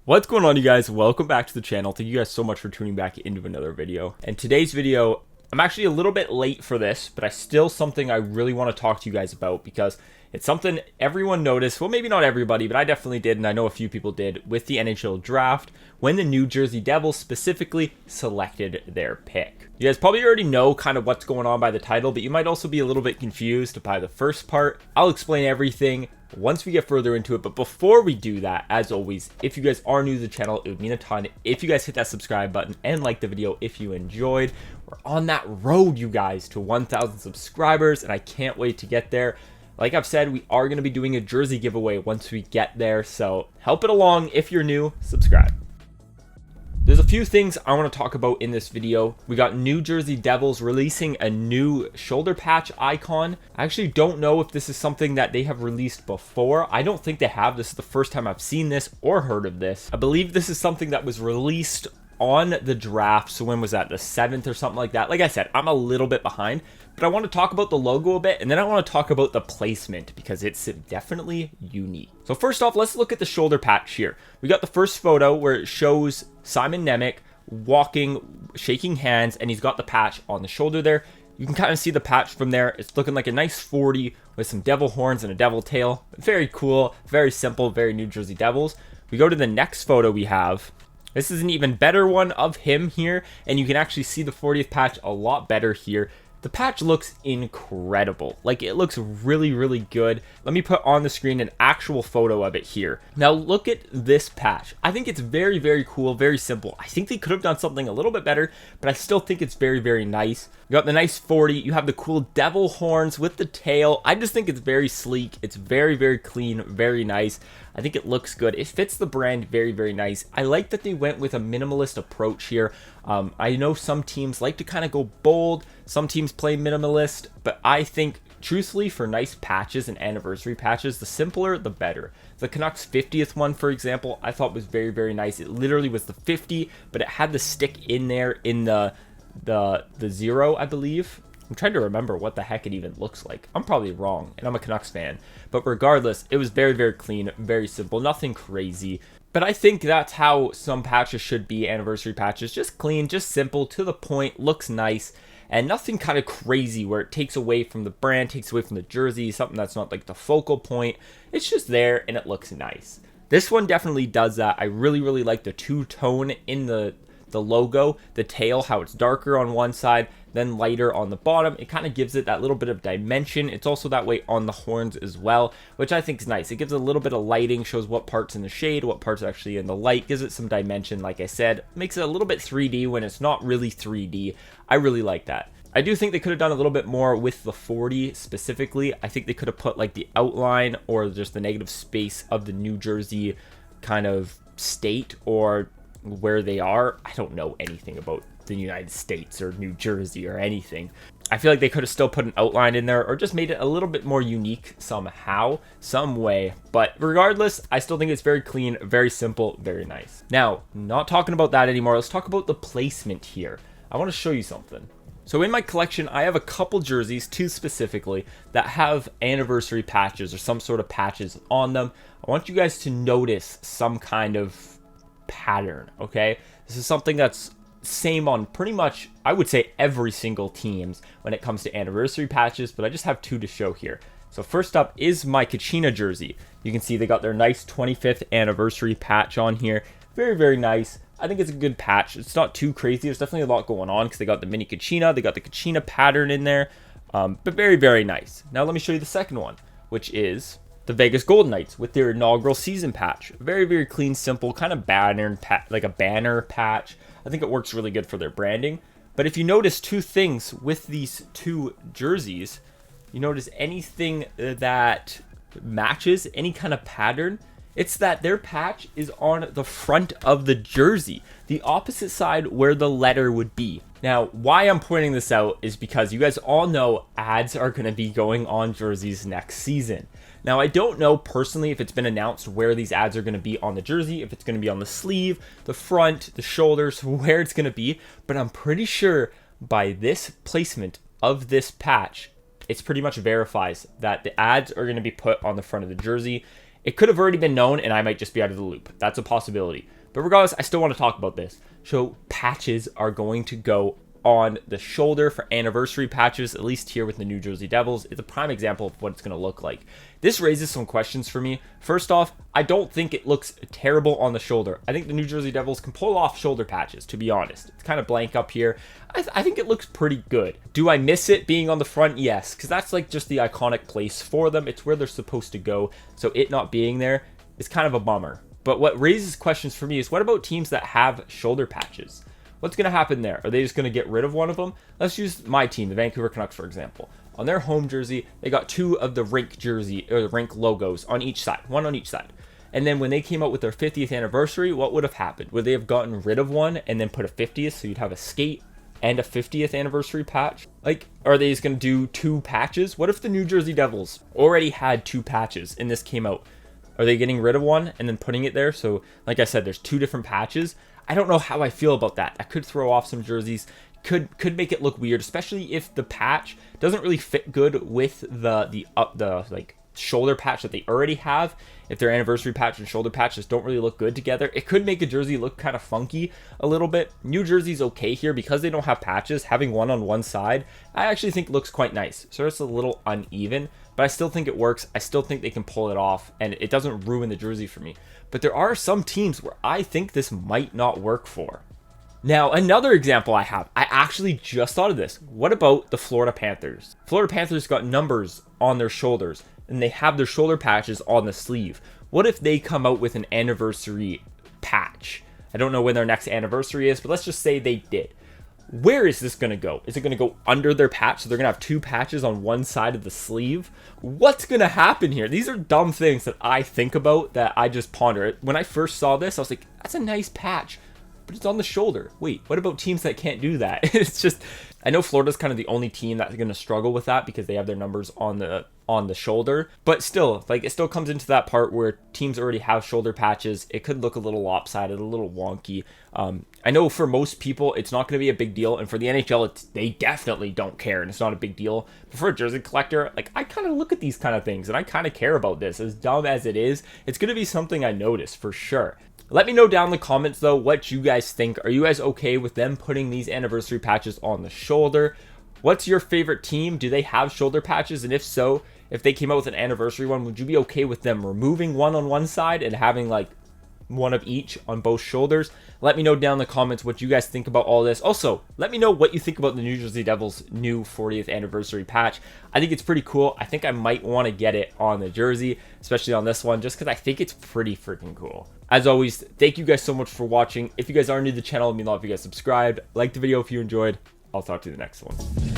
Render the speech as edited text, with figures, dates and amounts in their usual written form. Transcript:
What's going on, you guys? Welcome back to the channel. Thank you guys so much for tuning back into another video. And today's video, I'm actually a little bit late for this, but something I really want to talk to you guys about because it's something everyone noticed. Well, maybe not everybody, but I definitely did, and I know a few people did with the NHL draft when the New Jersey Devils specifically selected their pick. You guys probably already know kind of what's going on by the title, but you might also be a little bit confused by the first part. I'll explain everything once we get further into it, but before we do that, as always, if you guys are new to the channel, it would mean a ton if you guys hit that subscribe button and like the video if you enjoyed. We're on that road, you guys, to 1,000 subscribers, and I can't wait to get there. Like I've said, we are going to be doing a jersey giveaway once we get there, so help it along. If you're new, subscribe. There's a few things I want to talk about in this video. We got New Jersey Devils releasing a new shoulder patch icon. I actually don't know if this is something that they have released before. I don't think they have. This is the first time I've seen this or heard of this. I believe this is something that was released on the draft. So when was that? The 7th or something like that. Like I said, I'm a little bit behind, but I want to talk about the logo a bit, and then I want to talk about the placement because it's definitely unique. So first off, let's look at the shoulder patch here. We got the first photo where it shows Simon Nemec walking, shaking hands, and he's got the patch on the shoulder there. You can kind of see the patch from there. It's looking like a nice 40 with some devil horns and a devil tail. Very cool, very simple, very New Jersey Devils. We go to the next photo we have. This is an even better one of him here, and you can actually see the 40th patch a lot better here. The patch looks incredible. Like, it looks really, really good. Let me put on the screen an actual photo of it here. Now, look at this patch. I think it's very, very cool, very simple. I think they could have done something a little bit better, but I still think it's very, very nice. You got the nice 40. You have the cool devil horns with the tail. I just think it's very sleek. It's very, very clean, very nice. I think it looks good. It fits the brand very, very nice. I like that they went with a minimalist approach here. I know some teams like to kind of go bold. Some teams play minimalist, but I think, truthfully, for nice patches and anniversary patches, the simpler, the better. The Canucks 50th one, for example, I thought was very, very nice. It literally was the 50, but it had the stick in there in the 0, I believe. I'm trying to remember what the heck it even looks like. I'm probably wrong, and I'm a Canucks fan. But regardless, it was very, very clean, very simple, nothing crazy. But I think that's how some patches should be, anniversary patches. Just clean, just simple, to the point, looks nice, and nothing kind of crazy where it takes away from the brand, takes away from the jersey, something that's not like the focal point. It's just there, and it looks nice. This one definitely does that. I really, really like the two-tone in the logo, the tail, how it's darker on one side, then lighter on the bottom. It kind of gives it that little bit of dimension. It's also that way on the horns as well, which I think is nice. It gives a little bit of lighting, shows what part's in the shade, what part's actually in the light, gives it some dimension. Like I said, makes it a little bit 3D when it's not really 3D. I really like that. I do think they could have done a little bit more with the 40 specifically. I think they could have put like the outline or just the negative space of the New Jersey kind of state or where they are. I don't know anything about the United States or New Jersey or anything. I feel like they could have still put an outline in there or just made it a little bit more unique somehow, some way. But regardless, I still think it's very clean, very simple, very nice. Now, not talking about that anymore. Let's talk about the placement here. I want to show you something. So in my collection, I have a couple jerseys, 2 specifically, that have anniversary patches or some sort of patches on them. I want you guys to notice some kind of pattern, okay? This is something that's same on pretty much, I would say, every single teams when it comes to anniversary patches, but I just have 2 to show here. So first up is my Kachina jersey. You can see they got their nice 25th anniversary patch on here. Very, very nice. I think it's a good patch. It's not too crazy. There's definitely a lot going on because they got the mini Kachina, they got the Kachina pattern in there, but very, very nice. Now let me show you the second one, which is the Vegas Golden Knights with their inaugural season patch. Very, very clean, simple, kind of banner, like a banner patch. I think it works really good for their branding. But if you notice 2 things with these 2 jerseys, you notice anything that matches any kind of pattern, it's that their patch is on the front of the jersey, the opposite side where the letter would be. Now, why I'm pointing this out is because you guys all know ads are going to be going on jerseys next season. Now, I don't know personally if it's been announced where these ads are going to be on the jersey, if it's going to be on the sleeve, the front, the shoulders, where it's going to be, but I'm pretty sure by this placement of this patch, it's pretty much verifies that the ads are going to be put on the front of the jersey. It could have already been known and I might just be out of the loop. That's a possibility. But regardless, I still want to talk about this. So patches are going to go on the shoulder for anniversary patches, at least here with the New Jersey Devils. It's a prime example of what it's going to look like. This raises some questions for me. First off, I don't think it looks terrible on the shoulder. I think the New Jersey Devils can pull off shoulder patches, to be honest. It's kind of blank up here. I think it looks pretty good. Do I miss it being on the front? Yes, because that's like just the iconic place for them. It's where they're supposed to go. So it not being there is kind of a bummer. But what raises questions for me is, what about teams that have shoulder patches? What's going to happen there? Are they just going to get rid of one of them? Let's use my team, the Vancouver Canucks, for example. On their home jersey, they got 2 of the rink jersey or the rink logos on each side, one on each side. And then when they came out with their 50th anniversary, what would have happened? Would they have gotten rid of one and then put a 50th, so you'd have a skate and a 50th anniversary patch? Like, are they just going to do 2 patches? What if the New Jersey Devils already had 2 patches and this came out? Are they getting rid of one and then putting it there? So, like I said, there's 2 different patches. I don't know how I feel about that. That could throw off some jerseys. Could make it look weird, especially if the patch doesn't really fit good with the like shoulder patch that they already have. If their anniversary patch and shoulder patches don't really look good together, it could make a jersey look kind of funky a little bit. New Jersey's okay here because they don't have patches. Having one on one side, I actually think looks quite nice. So it's a little uneven, but I still think it works. I still think they can pull it off, and it doesn't ruin the jersey for me. But there are some teams where I think this might not work for. Now, another example I have, I actually just thought of this. What about the Florida Panthers? Florida Panthers got numbers on their shoulders, and they have their shoulder patches on the sleeve. What if they come out with an anniversary patch? I don't know when their next anniversary is, but let's just say they did. Where is this going to go? Is it going to go under their patch? So they're going to have 2 patches on one side of the sleeve? What's going to happen here? These are dumb things that I think about, that I just ponder. When I first saw this, I was like, that's a nice patch, but it's on the shoulder. Wait, what about teams that can't do that? It's just, I know Florida's kind of the only team that's going to struggle with that because they have their numbers on the shoulder, but still, like, it still comes into that part where teams already have shoulder patches. It could look a little lopsided, a little wonky. I know for most people it's not going to be a big deal, and for the NHL they definitely don't care and it's not a big deal. But for a jersey collector, like, I kind of look at these kind of things and I kind of care about this. As dumb as it is, it's going to be something I notice for sure. Let me know down in the comments though what you guys think. Are you guys okay with them putting these anniversary patches on the shoulder? What's your favorite team? Do they have shoulder patches? And if so, if they came out with an anniversary one, would you be okay with them removing one on one side and having like one of each on both shoulders? Let me know down in the comments what you guys think about all this. Also, let me know what you think about the New Jersey Devils new 40th anniversary patch. I think it's pretty cool. I think I might want to get it on the jersey, especially on this one, just because I think it's pretty freaking cool. As always, thank you guys so much for watching. If you guys are new to the channel, it would mean a lot if you guys subscribed. Like the video if you enjoyed. I'll talk to you in the next one.